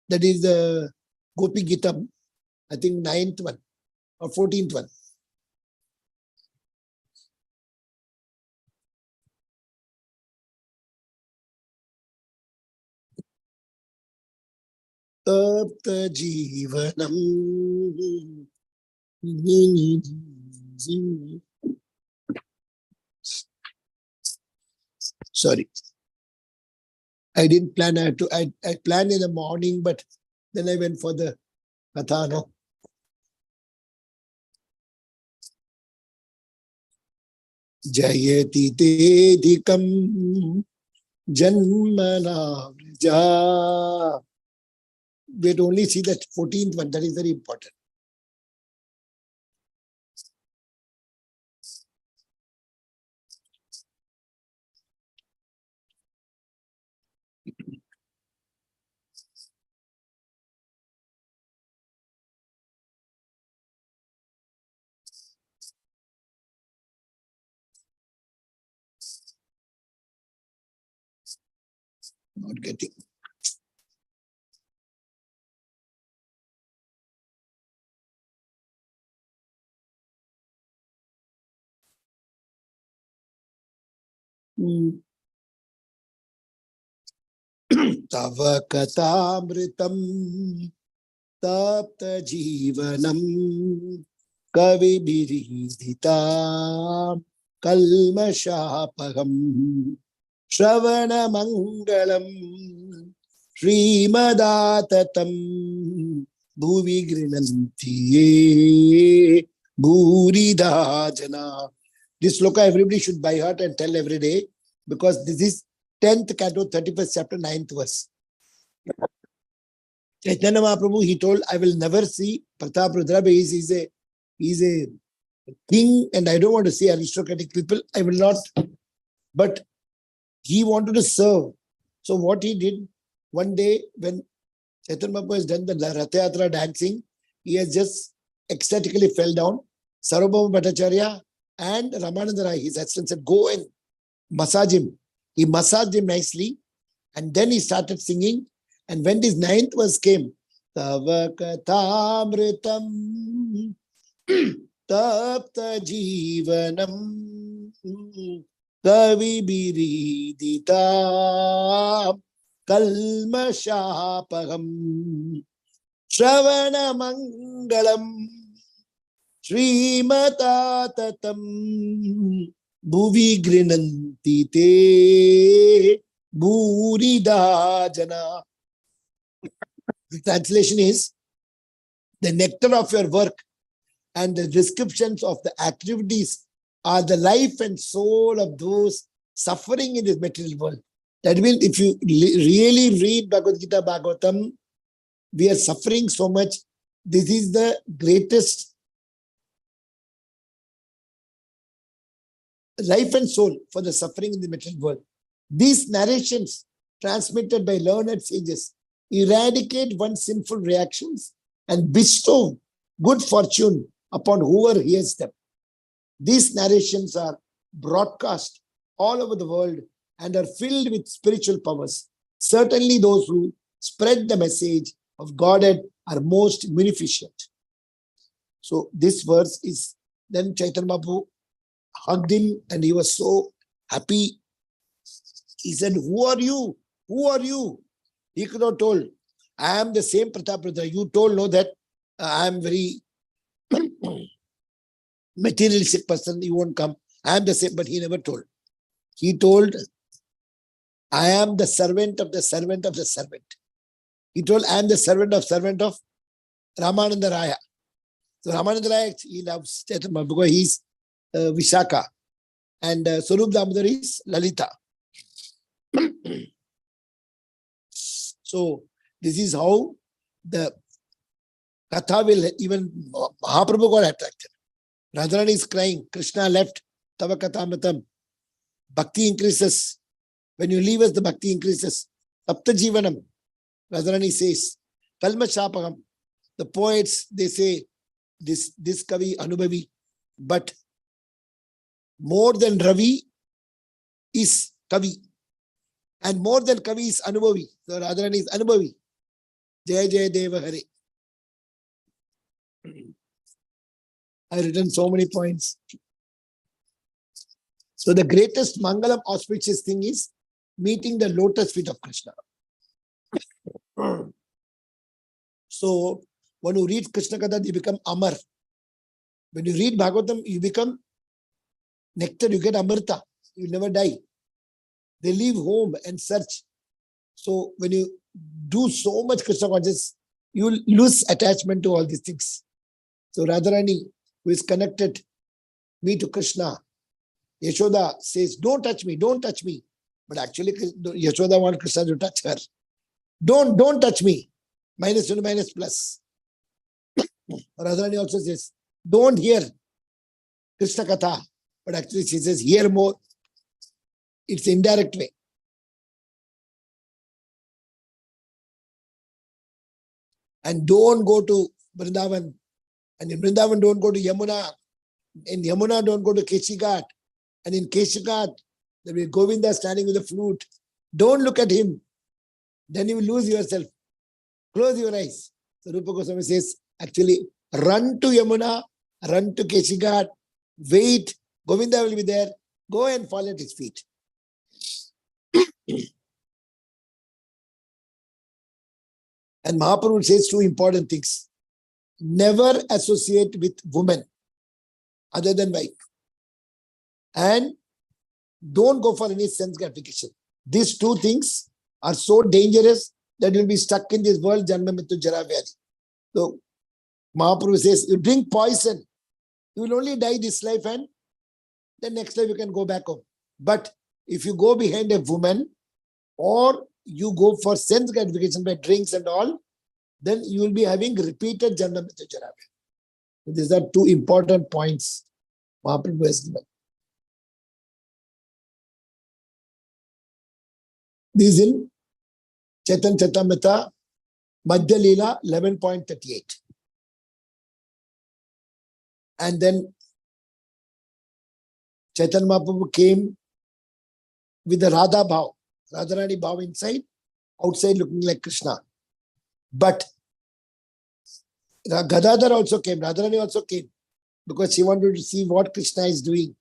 That is the Gopi Gitam, I think 9th one or 14th one. Tapta Jivanam. Sorry. I didn't plan. I planned in the morning, but then I went for the katha. No. Jayati Tedikam Janmana Vrija. We had only see that 14th one. That is very important. Not getting. Tava katamritam tapta jivanam kavi biridhita kalmashapagam Shravana Mangalam Srimadatam Bhuvi Grinanti Bhuridhajana. This sloka everybody should by heart and tell every day, because this is 10th canto, 31st chapter, 9th verse. Chaitanya Mahaprabhu, he told, I will never see Pratap Rudra. He's a king, and I don't want to see aristocratic people. I will not. But he wanted to serve. So what he did, one day when Chaitanya Mahaprabhu has done the Ratha Yatra dancing, he has just ecstatically fell down. Sarvabhauma Bhattacharya and Ramananda Rai, his assistant, said, go and massage him. He massaged him nicely, and then he started singing. And when this 9th verse came, Tava Kathamritam Tapta Jivanam Kavi Biridita Kalmashapagam Shravana Mangalam Srimatatam Bhuvi Grinanti Te Bhuridhajana. The translation is, the nectar of your work and the descriptions of the activities are the life and soul of those suffering in this material world. That means if you really read Bhagavad Gita, Bhagavatam, we are suffering so much. This is the greatest life and soul for the suffering in the material world. These narrations transmitted by learned sages eradicate one's sinful reactions and bestow good fortune upon whoever hears them. These narrations are broadcast all over the world and are filled with spiritual powers. Certainly those who spread the message of Godhead are most munificent. So this verse is, then Chaitanya Mahaprabhu hugged him and he was so happy. He said, who are you? Who are you? He could have told, I am the same Pratap Rudra. You told, no, that I am very materialistic person. You won't come. I am the same, but he never told. He told, I am the servant of the servant of the servant. He told, I am the servant of Ramananda Raya. So Ramananda Raya, he loves Chaitanya because he's Vishaka. And Swarup Damodar is Lalita. So this is how the Katha will, even Mahaprabhu got attracted. Radharani is crying, Krishna left, Tava Kathamritam. Bhakti increases. When you leave us, the bhakti increases. Tapta Jivanam, Radharani says. Kalma Shapagam. The poets, they say, this Kavi Anubhavi. But more than Ravi is Kavi. And more than Kavi is Anubhavi. So Radharani is Anubhavi. Jai Jai Deva Hare. I've written so many points. So the greatest Mangalam auspicious thing is meeting the lotus feet of Krishna. So when you read Krishna Katha, you become Amar. When you read Bhagavatam, you become nectar, you get Amrita. You never die. They leave home and search. So when you do so much Krishna consciousness, you will lose attachment to all these things. So Radharani, who is connected me to Krishna, Yashoda says, don't touch me, don't touch me. But actually, Yashoda wants Krishna to touch her. Don't touch me. Minus to minus plus. Radharani also says, don't hear Krishna Katha. But actually she says, hear more. It's indirect way. And don't go to Vrindavan. And in Vrindavan, don't go to Yamuna. In Yamuna, don't go to Keshigat. And in Keshigat, there will be Govinda standing with a flute. Don't look at him. Then you will lose yourself. Close your eyes. So Rupa Goswami says, actually, run to Yamuna, run to Keshigat, wait. Govinda will be there. Go and fall at his feet. And Mahaprabhu says two important things. Never associate with women other than wife. And don't go for any sense gratification. These two things are so dangerous that you'll be stuck in this world, Janma Mrityu Jara Vyadhi. So Mahaprabhu says, you drink poison, you will only die this life and the next life you can go back home. But if you go behind a woman or you go for sense gratification by drinks and all, then you will be having repeated Janma Mrityu Jara Vyadhi. So these are two important points Mahaprabhu has given. This is in Chaitanya Charitamrita, Madhya Leela 11.38. And then Chaitanya Mahaprabhu came with the Radha Bhav, Radharani Bhav inside, outside looking like Krishna. But Gadadhar also came, Radharani also came, because she wanted to see what Krishna is doing.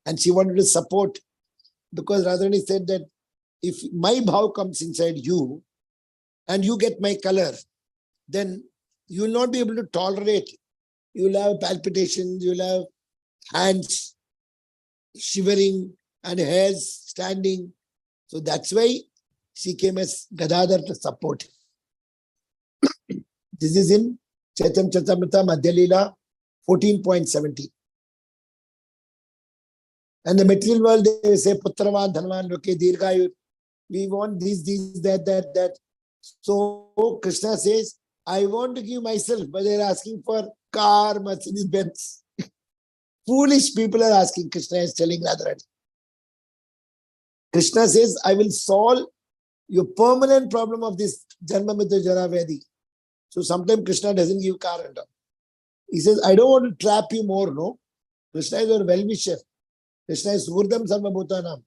And she wanted to support, because Radharani said that if my bhav comes inside you and you get my color, then you will not be able to tolerate. You will have palpitations, you will have hands shivering and hairs standing. So that's why she came as Gadadhar to support him. This is in Chaitanya Charitamrita Madhya Leela 14.70. And the material world, they say, Putravan, Dhanvan, Loke, Dirgayu. We want this, that. So Krishna says, I want to give myself, but they're asking for car, Mercedes Benz. Foolish people are asking, Krishna is telling Radharani. Krishna says, I will solve your permanent problem of this Janma Mrityu Jara Vyadhi. So sometimes Krishna doesn't give car and all. He says, I don't want to trap you more, no. Krishna is your well-wisher. Krishna is Surdam Sarva Bhutanam.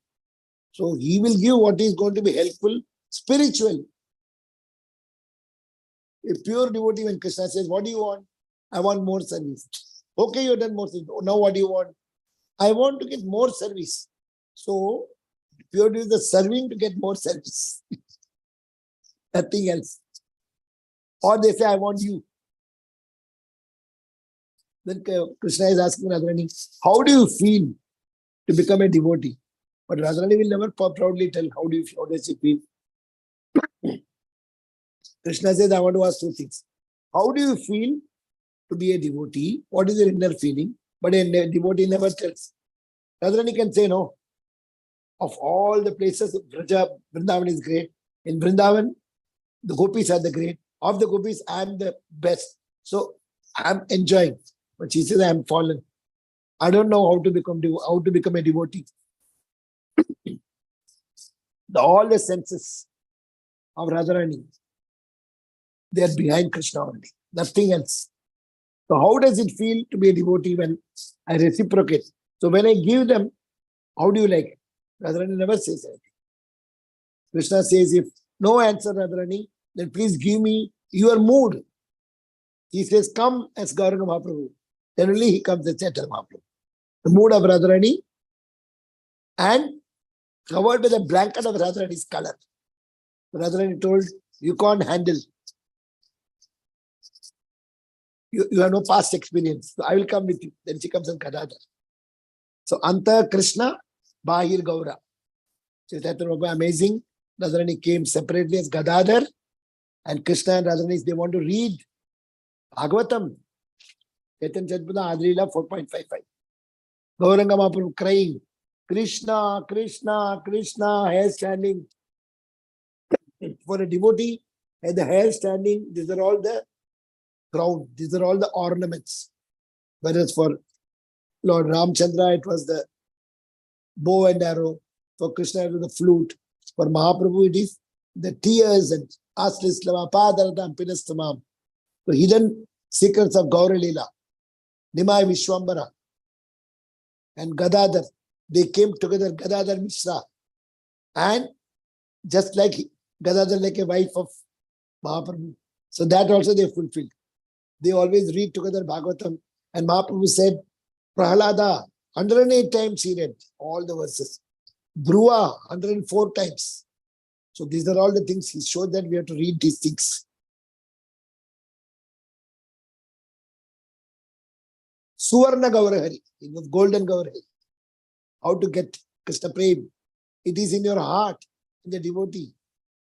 So he will give what is going to be helpful, spiritual. A pure devotee, when Krishna says, what do you want? I want more service. Okay, you've done more service. Now what do you want? I want to get more service. So pure devotee is serving to get more service. Nothing else. Or they say, I want you. Then Krishna is asking Radharani, how do you feel to become a devotee? But Radharani will never proudly tell how does she feel. Krishna says, I want to ask two things. How do you feel to be a devotee? What is your inner feeling? But a devotee never tells. Radharani can say, no. Of all the places, Vrindavan is great. In Vrindavan, the gopis are the great. Of the gopis, I am the best. So I am enjoying. But she says, I am fallen. I don't know how to become a devotee. All the senses of Radharani, they are behind Krishna only, nothing else. So how does it feel to be a devotee when I reciprocate? So when I give them, how do you like it? Radharani never says anything. Krishna says, if no answer, Radharani, then please give me your mood. He says, come as Gauranga Mahaprabhu. Then only he comes as Chaitanya Mahaprabhu. The mood of Radharani and covered by the blanket of Radharani's color. Radharani told, you can't handle. You have no past experience. So I will come with you. Then she comes as Gadadhar. So Anta Krishna, Bahir Gaura. Chaitanya Prabhu, amazing. Radharani came separately as Gadadhar, and Krishna and Radharani, they want to read Bhagavatam. Chaitanya Charitamrita Adrila 4.55. Gauranga Mahaprabhu crying, Krishna, Krishna, Krishna, hair standing. For a devotee, and the hair standing, these are all the crown, these are all the ornaments. Whereas for Lord Ramchandra, it was the bow and arrow. For Krishna, it was the flute. For Mahaprabhu, it is the tears and Aslislama, Padaradam, Pinastamam. The hidden secrets of Gaura Leela, Nimai Vishwambara, and Gadadhar. They came together, Gadadhar Mishra. And just like Gadadhar, like a wife of Mahaprabhu. So that also they fulfilled. They always read together Bhagavatam. And Mahaprabhu said, Prahalada, 108 times he read all the verses. Dhruva, 104 times. So these are all the things he showed that we have to read these things. Suvarna Gaurahari, it was golden Gaurahari. How to get Krishna Prem? It is in your heart, in the devotee.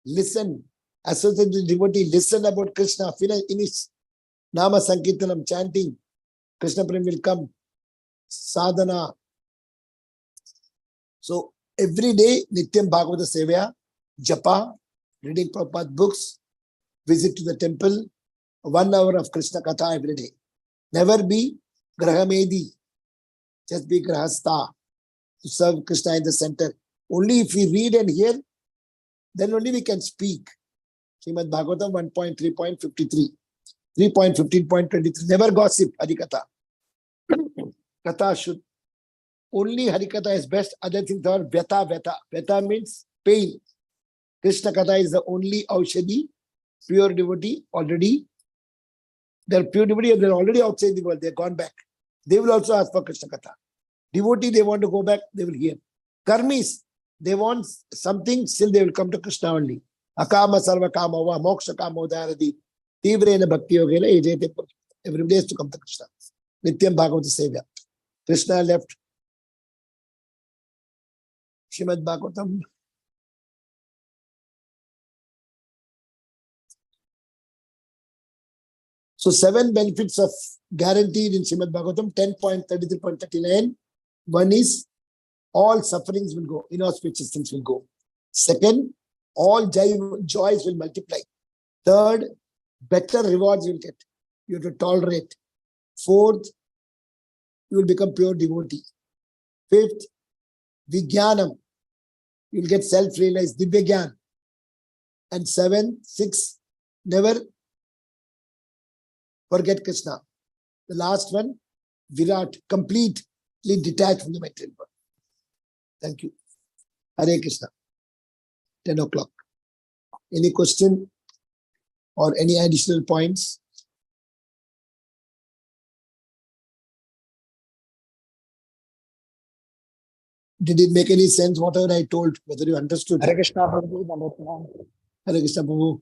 Listen, associate with the devotee, listen about Krishna, finish Nama Sankirtanam, chanting. Krishna Prem will come. Sadhana. So every day, Nityam Bhagavata Sevaya, Japa, reading Prabhupada books, visit to the temple, 1 hour of Krishna Katha every day. Never be Grahamedi, just be Grahastha, to serve Krishna in the center. Only if we read and hear, then only we can speak. Srimad Bhagavatam 1.3.53, 3.15.23. Never gossip, Harikatha. Katha should, only Harikatha is best. Other things are Vyata, Vyata. Vyata means pain. Krishna Katha is the only Aushadhi, pure devotee already. They're pure devotee, they're already outside the world, they've gone back. They will also ask for Krishna Katha. Devotee, they want to go back, they will hear. Karmis, they want something, still they will come to Krishna only. Akama sarva kama va moksha kama udharadi. Tivrena bhakti yogena ejete. Everybody has to come to Krishna. Nityam Bhagavata Sevya. Krishna left Srimad Bhagavatam. So 7 benefits of guaranteed in Srimad Bhagavatam, 10.33.39. One is all sufferings will go, inauspicious things will go. Second, all joys will multiply. Third, better rewards you will get. You have to tolerate. Fourth, you will become pure devotee. Fifth, Vijnanam. You will get self-realized, Divya Gyan. And 6, never forget Krishna. The last one, Virat, completely detached from the material world. Thank you. Hare Krishna. 10 o'clock. Any question or any additional points? Did it make any sense, whatever I told, whether you understood? Hare Krishna, Prabhuji, Dandapranam. Hare Krishna, Prabhu.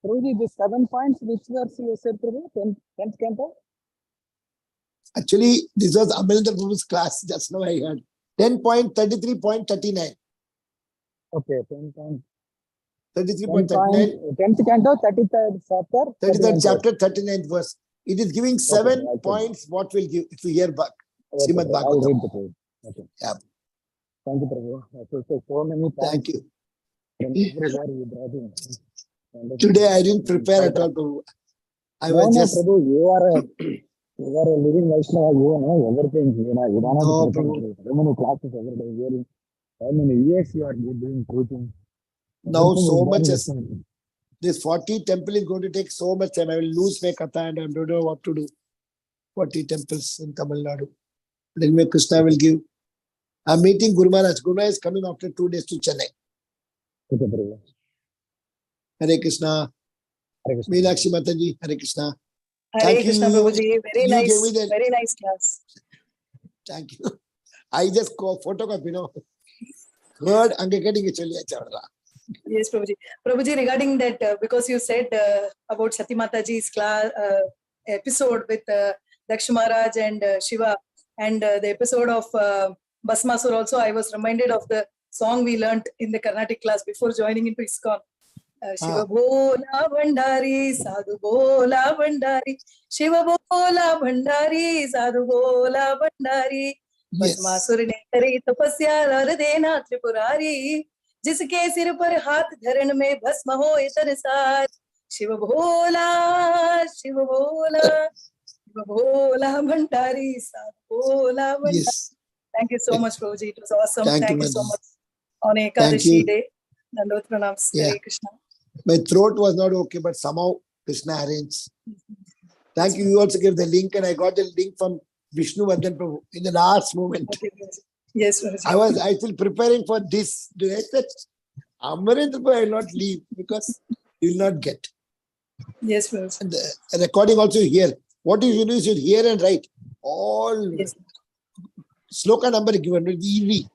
Prabhuji, the 7 points, which verse you said, Prabhu? 10th canto? Actually, this was Amalendra Prabhu's class. Just now I heard. 10.33.39. Okay, 10 points. 33.39. 10th canto, 33rd chapter. 33rd chapter, 39th verse. It is giving 7 Okay, points what will give if you hear back. Okay, Srimad I'll Bhagavatam. read the page. Okay. Yeah. Thank you, Prabhu. So many points. Thank you. From everywhere you brought in. Today I didn't prepare at all, Prabhu. I was No, just. Prabhu, you are a living Vaishnava. You know everything. You don't have No, to prepare. Prabhu. How many classes every day? Hearing. How many years you are doing preaching? Now Everything so is much done as this 40 temple is going to take so much time. I will lose my katha and I don't know what to do. 40 temples in Tamil Nadu. But anyway, Krishna will give. I'm meeting Guru Maharaj. Guru Maharaj is coming after 2 days to Chennai. Okay, Prabhu. Hare Krishna. Hare Krishna. Meenakshi Mataji. Hare Krishna. Hare Thank Krishna, you. Prabhuji. Very You gave me nice. the. Very nice class. Thank you. I just photocopy, Heard getting actually. Yes, Prabhuji. Prabhuji, regarding that, because you said about Sati Mataji's class episode with Daksha Maharaj and Shiva, and the episode of Basmasur also, I was reminded of the song we learnt in the Carnatic class before joining into ISKCON. Shiva Bhola Bhandari, Sadhu Bhola Bhandari, Shiva Bhola Bhandari, Sadhu Bhola Bhandari. Bhasmasur ने करी तपस्या और देना त्रिपुरारी, जिसके सिर पर हाथ धरण में भस्म हो इतर सार. शिव भोला, शिव भोला, शिव भोला भंडारी, साधु Bhola Bhandari. Yes. Thank you so much, Prabhuji. It was awesome. Thank you, so Madhu. much. On Thank Ekadashi you. day. Dandavat pranams. Yeah. Hare Krishna. My throat was not okay, but somehow Krishna arranged. Thank you. You also gave the link, and I got the link from Vishnu Vardhan Prabhu in the last moment. Okay, Prabhuji. Yes, Prabhuji. I was actually preparing for this. I said, Amarendra Prabhu, I will not leave because you will not get. Yes, Prabhuji. And the recording also here. What you should do is you hear and write. All Yes. sloka number given with easy.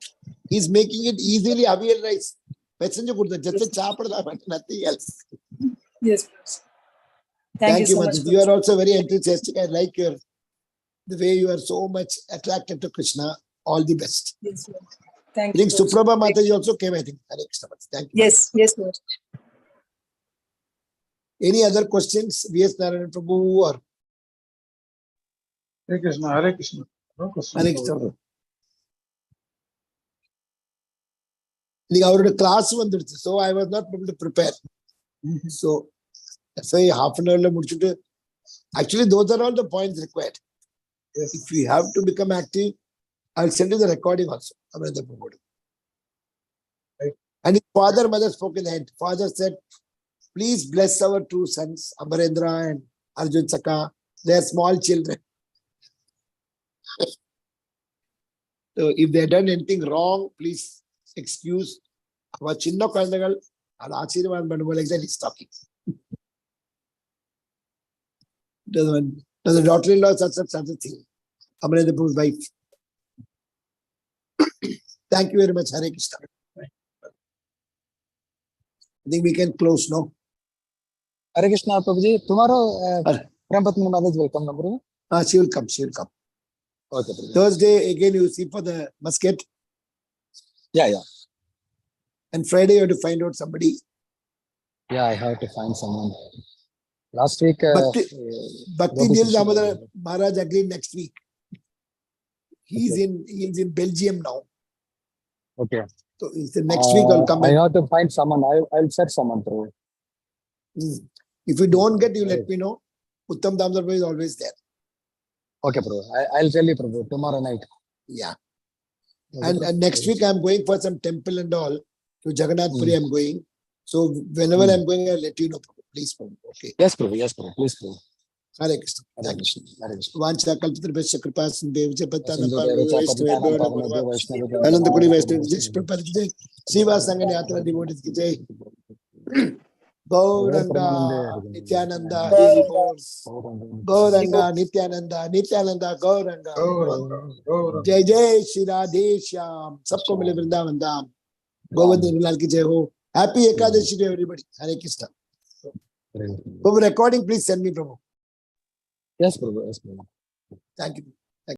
He's making it easily avial rice. Passenger good, just a chapada, nothing else. Yes, Prabhuji. Thank you, so Madhu. much. You are also very enthusiastic. I like the way you are so much attracted to Krishna. All the best. Yes, Prabhuji. Thank I think you. Prabhuji. Suprabha Mataji also came, I think. Hare Krishna. Thank you. Yes, yes, Prabhuji. Any other questions? V.S. Narayan Prabhu or Hare Krishna, Hare Krishna. No question. Hare Krishna? Our class one, so I was not able to prepare. So that's why half an hour. Actually, those are all the points required. Yes. If you have to become active, I'll send you the recording also. Right. And his father, mother spoke in the end. Father said, please bless our two sons, Amarendra and Arjun Saka. They are small children. So if they have done anything wrong, please excuse. Our chinna kazhandagal, our Achirvan Bandu like that is talking. Does the daughter-in-law such a thing? Amarendra Prabhu's wife. Thank you very much, Hare Krishna. I think we can close now. Hare Krishna, Prabhuji. Tomorrow, Prabhupada Mother's will come, Prabhu. She will come. She will come. Okay, Prabhuji. Thursday, again, you see for the musket. Yeah. And Friday, you have to find out somebody. Yeah, I have to find someone. Last week, Bhakti Nil Damodar Maharaj agreed next week. He's in Belgium now. Okay. So he said next week I'll come I in. have to find someone. I'll search someone through. If you don't get, you let me know. Uttam Damodar Prabhu is always there. Okay, Prabhu. I'll tell you, Prabhu, tomorrow night. Yeah. Okay, And next week I'm going for some temple and all. To Jagannath Puri I'm going. So whenever I'm going, I'll let you know. Please, Prabhu. Okay. Yes, Prabhu. Yes, Prabhu. Please, Prabhu. Hare Krishna. Hare Krishna. Hare Krishna. Vancha kalpatrubhasya kripa sindhu vijapatana Sindhu parva Devacha vaishnava Patitana dora Parvana parva Vaishnava Ananda Kodi Dora Vaishnava Vijay Prabhupada ki jai. Siva Sangha Yatra devotees ki jai. Gauranga Nityananda Hari Bol. Gauranga Nityananda Nityananda Gauranga. Jai Jai Shri Radhe Shyam. Sabko mile Vrindavan Dham. Govind Lal ki jai ho. Happy Ekadashi to everybody. Hare Krishna. Prabhu, recording, please send me, Prabhu. Yes, Prabhu. Yes, Prabhu. Thank you.